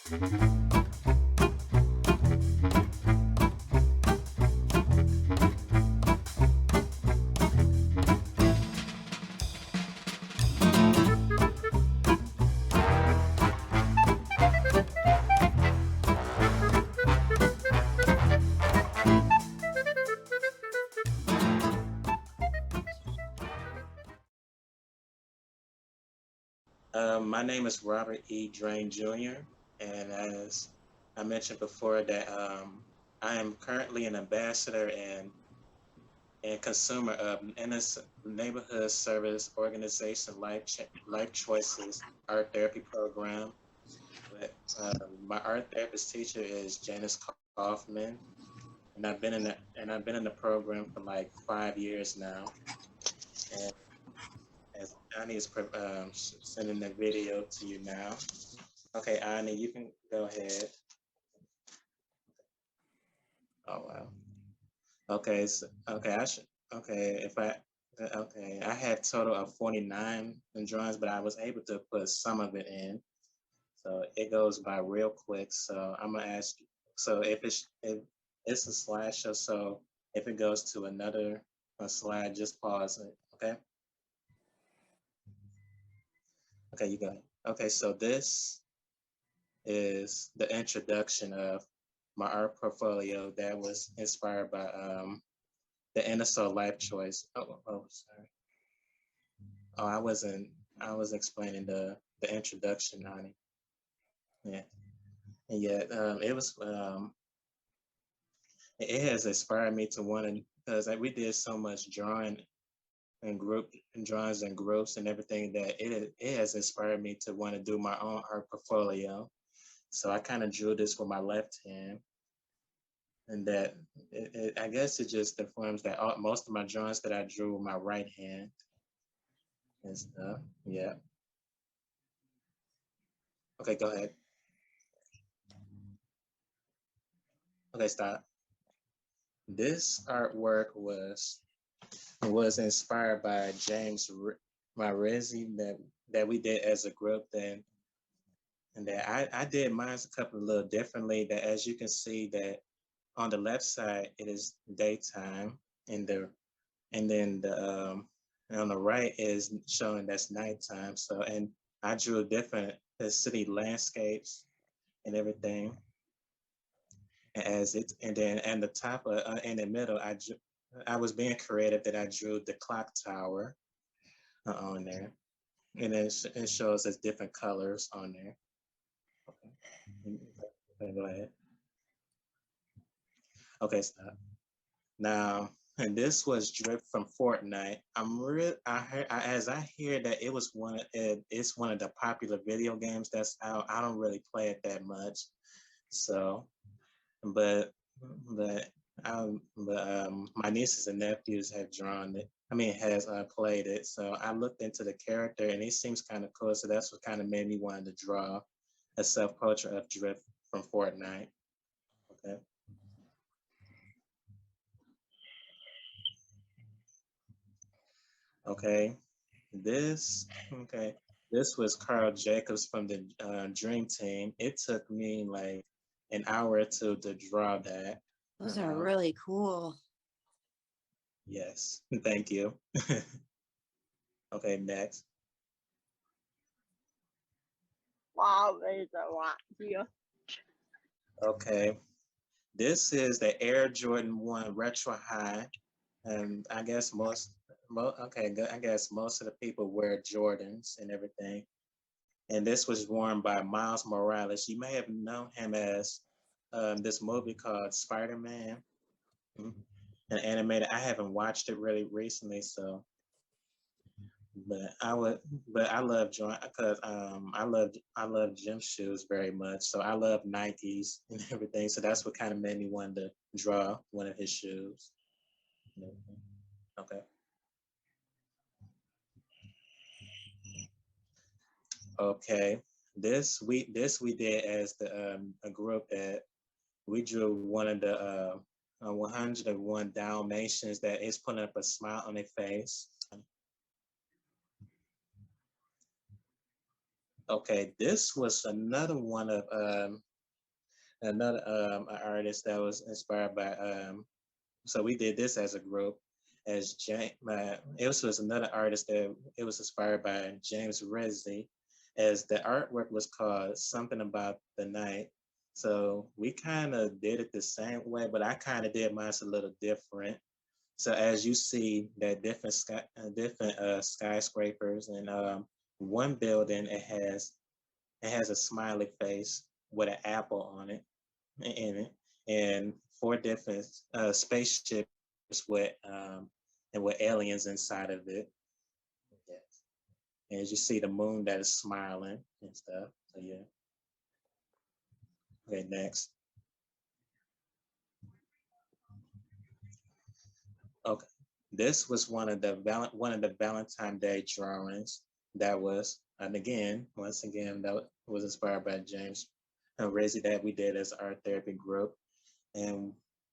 My name is Robert E. Drain Jr., and as I mentioned before, that I am currently an ambassador and consumer of neighborhood service organization Life Choices Art Therapy Program. But, my art therapist teacher is Janice Kaufman, and I've been in the program for like 5 years now. And as Ani is sending the video to you now. Okay, Ani, you can go ahead. Oh wow. Okay, so, okay, I should. Okay, if I. Okay, I had total of 49 drawings, but I was able to put some of it in, so it goes by real quick. So I'm gonna ask you. So if it's a slideshow, so if it goes to another slide, just pause it. Okay. Okay, you got it. Okay, so this is the introduction of my art portfolio that was inspired by the NSO Life Choice. Sorry. Oh, I was explaining the introduction on it. Yeah, and yet it has inspired me to want to because we did so much drawing and drawings and groups and everything that it has inspired me to want to do my own art portfolio. So I kind of drew this with my left hand, and that I guess it just informs that most of my drawings that I drew with my right hand and stuff. Yeah. Okay, go ahead. Okay, stop. This artwork was inspired by Marezi that we did as a group then, and that I did mine a couple of little differently. That as you can see that on the left side it is daytime, and then and on the right is showing that's nighttime. So and I drew different city landscapes and everything as it, and then and the top in the middle I was being creative that I drew the clock tower on there, and then it shows us different colors on there. Okay, okay, go ahead. Okay, stop. Now, and this was drip from Fortnite. I'm real. As I hear that it's one of the popular video games that's out. I don't really play it that much, so but my nieces and nephews have drawn it. I mean, has played it. So I looked into the character, and he seems kind of cool. So that's what kind of made me want to draw a self portrait of Drift from Fortnite. Okay. Okay. Okay. This was Carl Jacobs from the Dream Team. It took me like an hour or two to draw that. Those are Um, really cool. yes. Thank you. Okay. Next. Wow, there's a lot here. Okay. This is the Air Jordan 1 Retro High. And I guess okay, good. I guess most of the people wear Jordans and everything. And this was worn by Miles Morales. You may have known him as this movie called Spider-Man, an animated. I haven't watched it really recently, so but I love joint because I love gym shoes very much. So I love Nikes and everything. So that's what kind of made me want to draw one of his shoes. Okay. Okay. This we did as the a group that we drew one of the 101 Dalmatians that is putting up a smile on their face. Okay, this was another one of another artist that was inspired by so we did this as a group as it was another artist that it was inspired by James Rizzi, as the artwork was called Something About the Night. So we kind of did it the same way, but I kind of did mine a little different. So as you see that different skyscrapers, and one building, it has a smiley face with an apple on it in it, and four different spaceships with aliens inside of it. Yes. And as you see the moon that is smiling and stuff. So yeah. Okay, next. Okay. This was one of the Valentine Day drawings that was, and again, once again, that was inspired by James and Rizzi that we did as art therapy group. And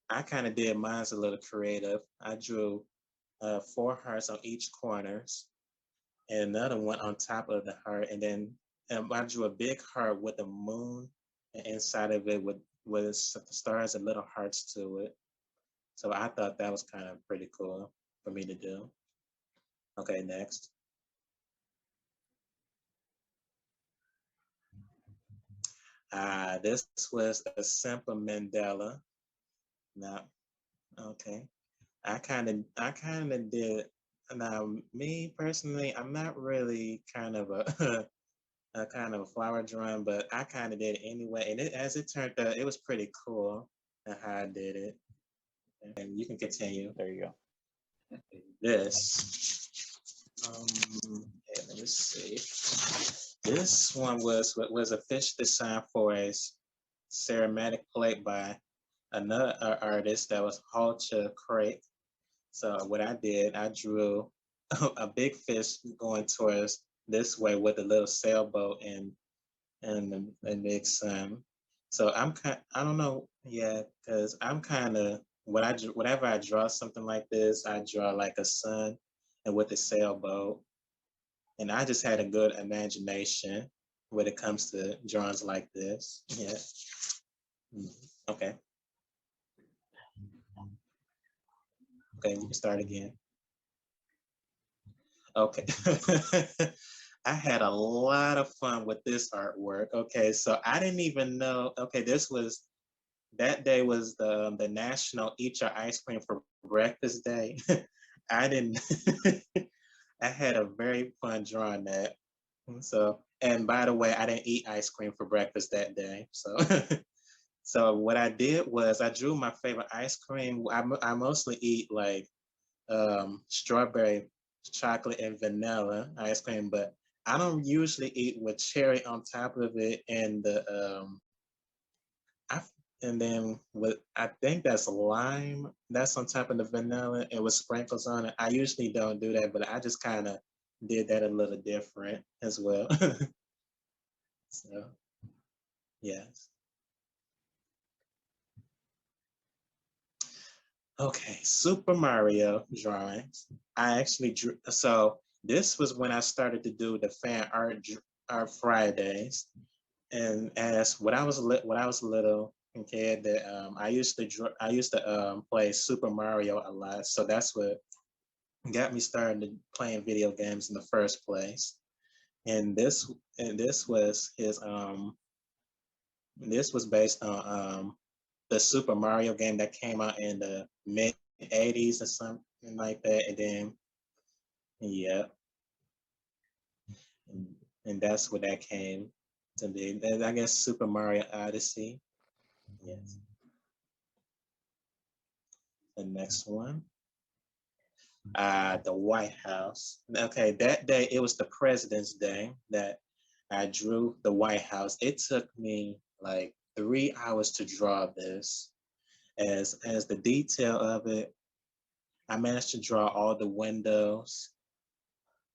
I kind of did mine's a little creative. I drew four hearts on each corners and another one on top of the heart. And then I drew a big heart with a moon and inside of it with stars and little hearts to it. So I thought that was kind of pretty cool for me to do. Okay, next. This was a simple Mandela. Now, okay. I kind of did. Now, me personally, I'm not really kind of a a kind of a flower drawing, but I kind of did it anyway. And as it turned out, it was pretty cool how I did it. And you can continue. There you go. This, let me see. This one was a fish design for a ceramic plate by another artist that was Halcha Craig. So what I did, I drew a big fish going towards this way with a little sailboat and big sun. So I don't know, yeah, because I'm kind of whenever I draw something like this, I draw like a sun and with a sailboat, and I just had a good imagination when it comes to drawings like this. Yeah. Okay. Okay, we can start again. Okay. I had a lot of fun with this artwork. Okay, so I didn't even know. Okay, that day was the National Eat Your Ice Cream for Breakfast Day. I didn't. I had a very fun drawing that. So, and by the way, I didn't eat ice cream for breakfast that day. So, so what I did was I drew my favorite ice cream. I mostly eat like strawberry, chocolate, and vanilla ice cream, but I don't usually eat with cherry on top of it and I, and then with I think that's lime that's on top of the vanilla and with sprinkles on it. I usually don't do that, but I just kind of did that a little different as well. So yes. Okay, Super Mario drawings. I actually drew. So this was when I started to do the fan art Fridays, and as when I was little kid, that I used to play Super Mario a lot. So that's what got me started playing video games in the first place. And this was his this was based on the Super Mario game that came out in the mid '80s or something like that. And then yeah, and, and that's where that came to be. I guess Super Mario Odyssey. Yes. The next one. The White House. Okay, that day it was the President's Day that I drew the White House. It took me like 3 hours to draw this. As the detail of it, I managed to draw all the windows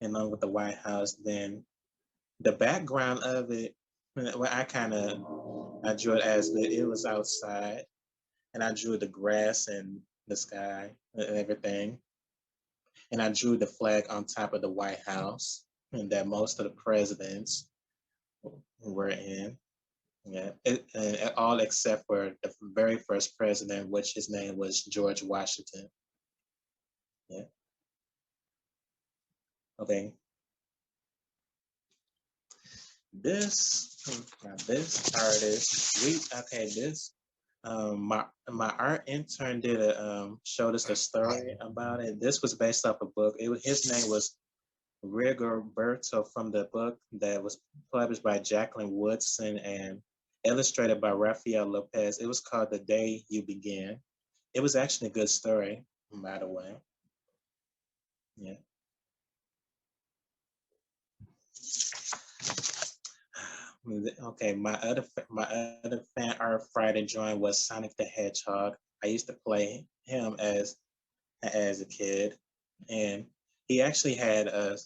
along with the White House. Then the background of it, well, I drew it as it was outside, and I drew the grass and the sky and everything, and I drew the flag on top of the White House, and that most of the presidents were in. Yeah, all except for the very first president, which his name was George Washington. Yeah. Okay. This artist, this my art intern did a showed us the story about it. This was based off a book. His name was Rigoberto, from the book that was published by Jacqueline Woodson and illustrated by Rafael Lopez. It was called The Day You Begin. It was actually a good story, by the way. Yeah. Okay, my other fan art Friday drawing was Sonic the Hedgehog. I used to play him as a kid, and he actually had a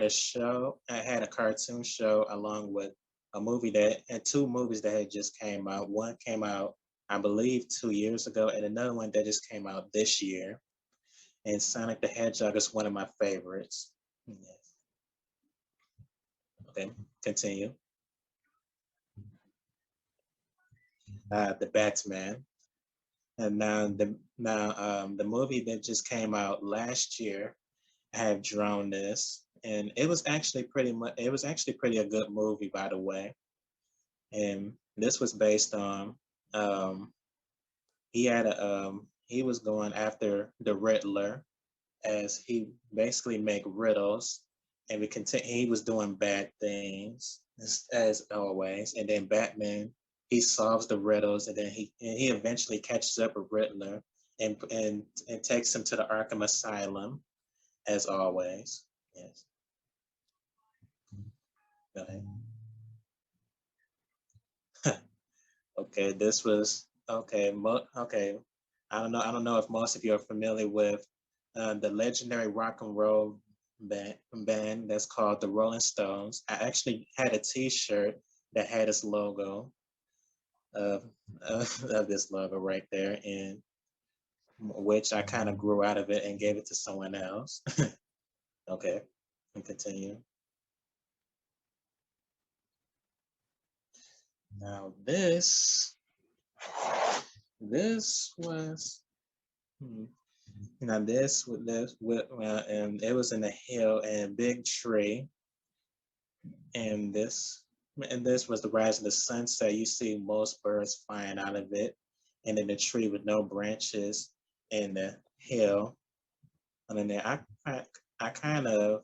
show. I had a cartoon show along with a movie that and two movies that had just came out. One came out, I believe, 2 years ago, and another one that just came out this year. And Sonic the Hedgehog is one of my favorites. Yes. Okay, continue. The Batman. And the movie that just came out last year, I have drawn this, and it was actually pretty a good movie, by the way. And this was based on um he was going after the Riddler, as he basically make riddles, and he was doing bad things as always, and then Batman, he solves the riddles, and then he eventually catches up with Riddler, and takes him to the Arkham Asylum, as always. Yes. Go ahead. Okay, this was okay. Okay, I don't know if most of you are familiar with the legendary rock and roll band that's called the Rolling Stones. I actually had a T-shirt that had this logo of of this logo right there, in which I kind of grew out of it and gave it to someone else. Okay, and continue. Now this was. Hmm, Now and it was in a hill and a big tree, and this was the rise of the sunset. You see most birds flying out of it, and then the tree with no branches, and the hill. And then I kind of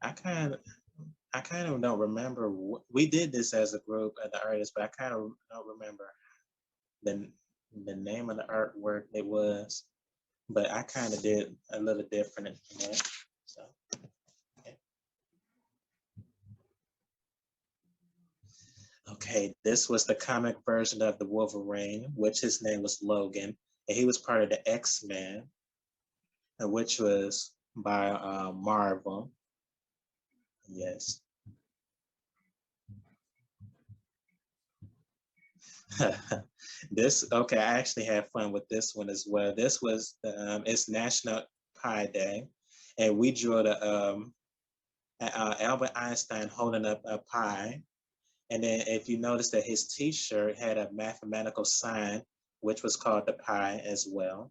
I kind of I kind of don't remember. We did this as a group at the artists, but I kind of don't remember the the name of the artwork it was. But I kind of did a little different than that. So. Okay. Okay, this was the comic version of the Wolverine, which his name was Logan, and he was part of the X-Men, which was by Marvel. Yes. Okay, I actually had fun with this one as well. This was it's National Pie Day, and we drew Albert Einstein holding up a pie. And then if you notice that his T-shirt had a mathematical sign, which was called the pi as well.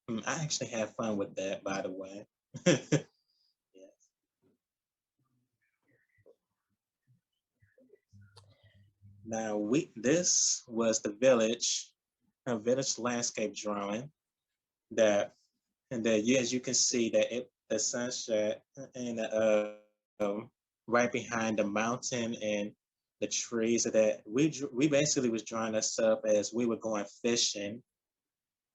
I actually had fun with that, by the way. Yes. Now this was the a village landscape drawing that, and that as you can see that the sunset and right behind the mountain and the trees of that we basically was drawing us up as we were going fishing.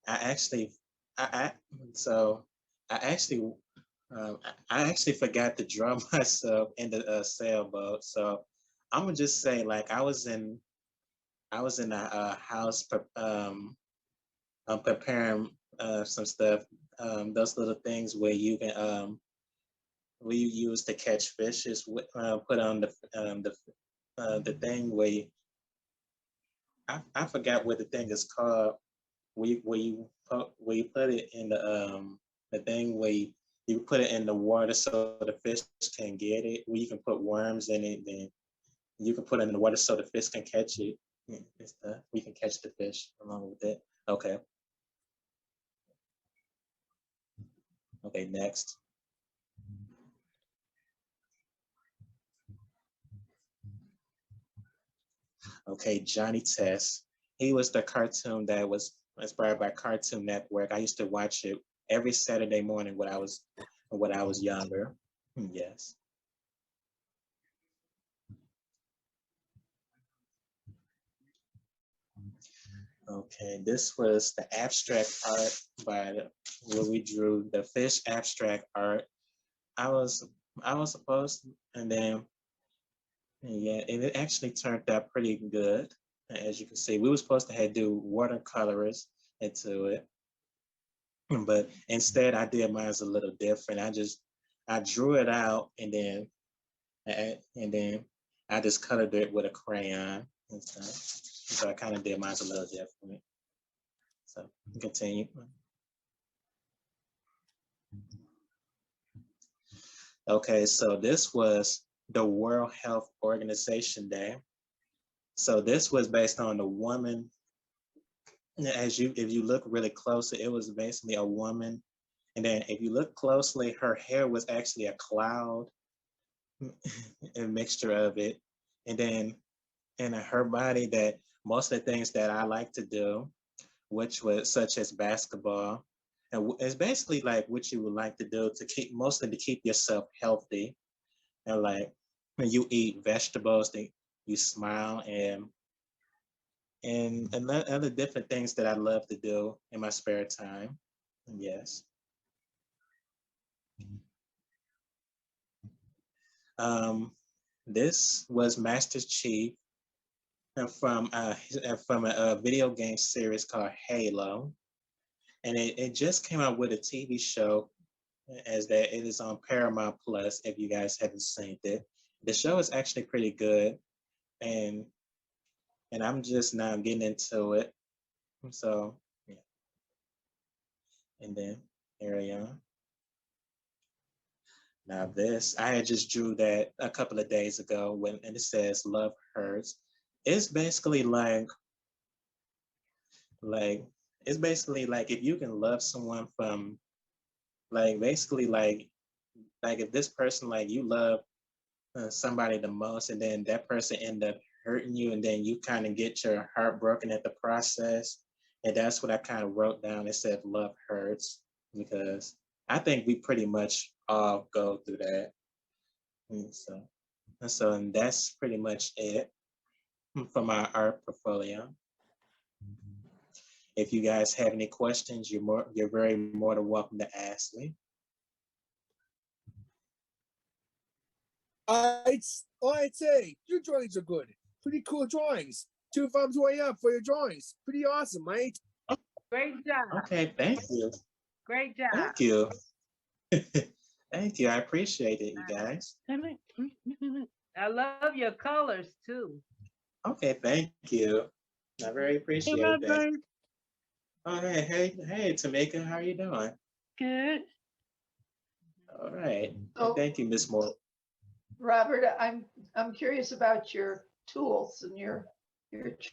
I actually, I so I actually, I actually forgot to draw myself in the sailboat. So I'm gonna just say, like, I was in a house, preparing some stuff. Those little things where you can where you use to catch fish is put on the thing where I forgot what the thing is called, where you put it in the thing where you put it in the water so the fish can get it, where you can put worms in it, then You can put it in the water so the fish can catch it. We can catch the fish along with it. Okay. Okay, next. Okay, Johnny Test. He was the cartoon that was inspired by Cartoon Network. I used to watch it every Saturday morning when I was younger. Yes. Okay, this was the abstract art where we drew the fish abstract art. I was I was supposed, and then yeah, and it actually turned out pretty good. As you can see, we were supposed to have do watercolors into it, but instead I did mine a little different. I drew it out, and then I just colored it with a crayon and stuff. So I kind of did mine a little different. So continue. Okay, so this was the World Health Organization Day. So this was based on the woman. If you look really closely, it was basically a woman. And then if you look closely, her hair was actually a cloud, a mixture of it. And then in her body, that most of the things that I like to do, which was such as basketball, and it's basically like what you would like to do to keep mostly to keep yourself healthy. And like when you eat vegetables, you smile and other different things that I love to do in my spare time. Yes. Um, this was Master Chief from a video game series called Halo, and it just came out with a TV show as that it is on Paramount Plus. If you guys haven't seen it, the show is actually pretty good, and I'm just now getting into it. So yeah, and then here I am. Now this, I had just drew that a couple of days ago and it says love hurts. It's basically like it's basically like if you can love someone from like basically like if this person like you love somebody the most and then that person end up hurting you and then you kind of get your heart broken at the process. And that's what I kind of wrote down. It said love hurts because I think we pretty much all go through that. And that's pretty much it for my art portfolio. If you guys have any questions, you're very more than welcome to ask me. I'd say your drawings are good. Pretty cool drawings. 2 thumbs way up for your drawings. Pretty awesome, mate. Great job. Okay, thank you. Great job. Thank you. Thank you. I appreciate it, you guys. I love your colors too. Okay, thank you. I very appreciate that. Oh, hey, Tamika, how are you doing? Good. All right. So- Thank you, Miss Moore. Robert, I'm curious about your tools and your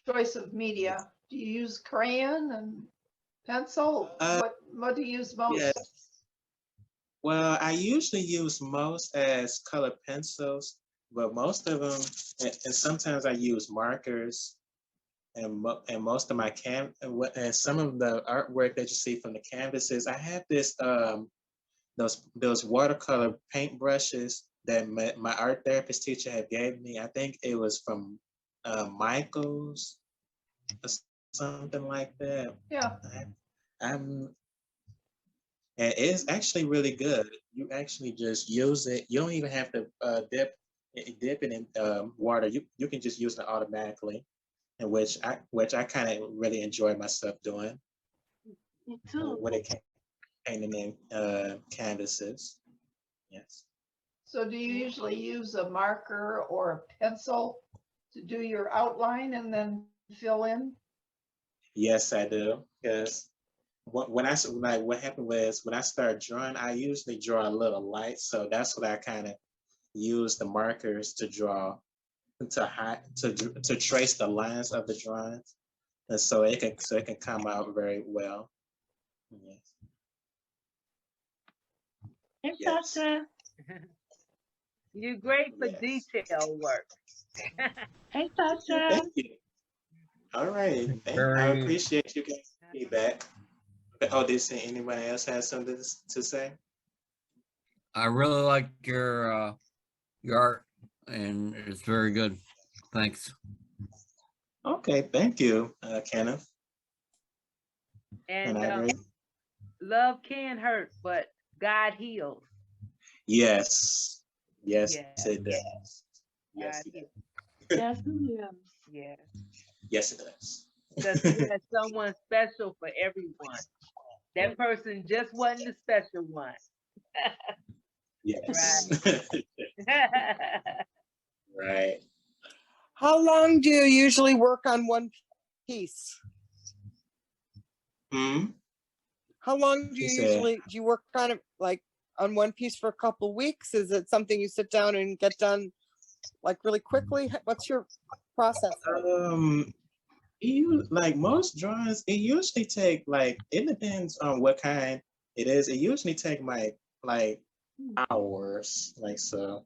choice of media. Do you use crayon and pencil? What do you use most? Yes. Well, I usually use most as color pencils, but most of them, and sometimes I use markers, and most of my and some of the artwork that you see from the canvases, I have those watercolor paint brushes that my art therapist teacher had gave me. I think it was from Michael's or something like that. Yeah. I'm And it's actually really good. You actually just use it. You don't even have to dip it in water. You can just use it automatically, and which I kind of really enjoy myself doing Me too. when it came painting in canvases. Yes. So do you usually use a marker or a pencil to do your outline and then fill in? Yes, I do. Because what happened was when I started drawing, I usually draw a little light, so that's what I kind of use the markers to draw to trace the lines of the drawings, and so it can come out very well. Yes. Hey, Yes. Sasha. You're great for Yes. detail work. Hey, Sasha. Thank you. All right. I Very, appreciate you guys' feedback. Oh, did anyone else have something to say? I really like your art, and it's very good. Thanks. Okay, thank you, Kenneth and And Ivory. love can hurt, but God heals. Yes. Yes, Yeah, it does. Yes, God it heals. does. Yes, ma'am. Yeah, Yes, it does. because He has someone special for everyone. That person just wasn't the special one. Yes. Right. Right. How long do you usually work on one piece? Hmm. How long do She you said, usually, do you work kind of like on one piece for a couple of weeks? Is it something you sit down and get done like really quickly? What's your process? like most drawings, it usually take like, it depends on what kind it is. It usually take like hours, like so.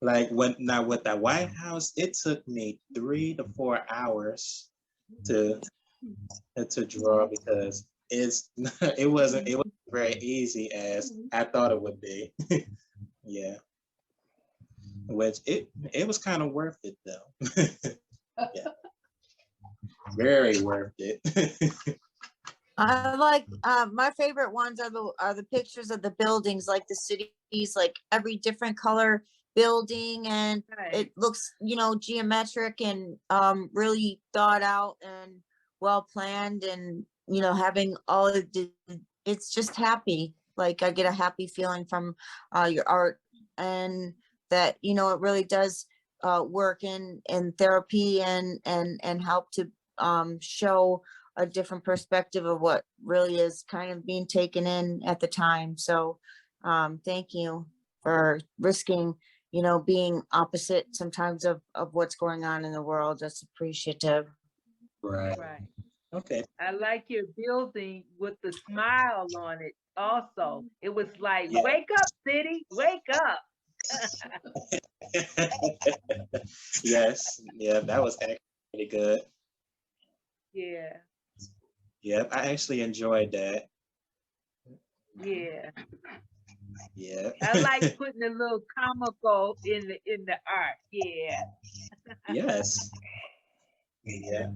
Like now with the White House, it took me 3 to 4 hours to draw because it wasn't very easy as I thought it would be. Yeah, which it was kind of worth it though. Yeah, very worth it. I like my favorite ones are the pictures of the buildings, like the cities, like every different color building, and Right. it looks, geometric and really thought out and well planned, and having all of it's just happy. Like I get a happy feeling from your art, and that it really does work in therapy and help to show a different perspective of what really is kind of being taken in at the time. So thank you for risking, being opposite sometimes of what's going on in the world. That's appreciative. Right. Right. Okay. I like your building with the smile on it also. It was like, Yeah. wake up, city, wake up. Yes. Yeah, that was actually pretty good. Yeah, Yep, I actually enjoyed that. yeah. Yeah. I like putting a little comical in the art. Yeah. Yes. Yeah.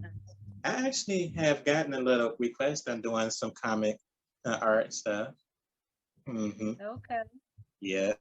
I actually have gotten a little request on doing some comic art stuff. Hmm. Okay. Yeah.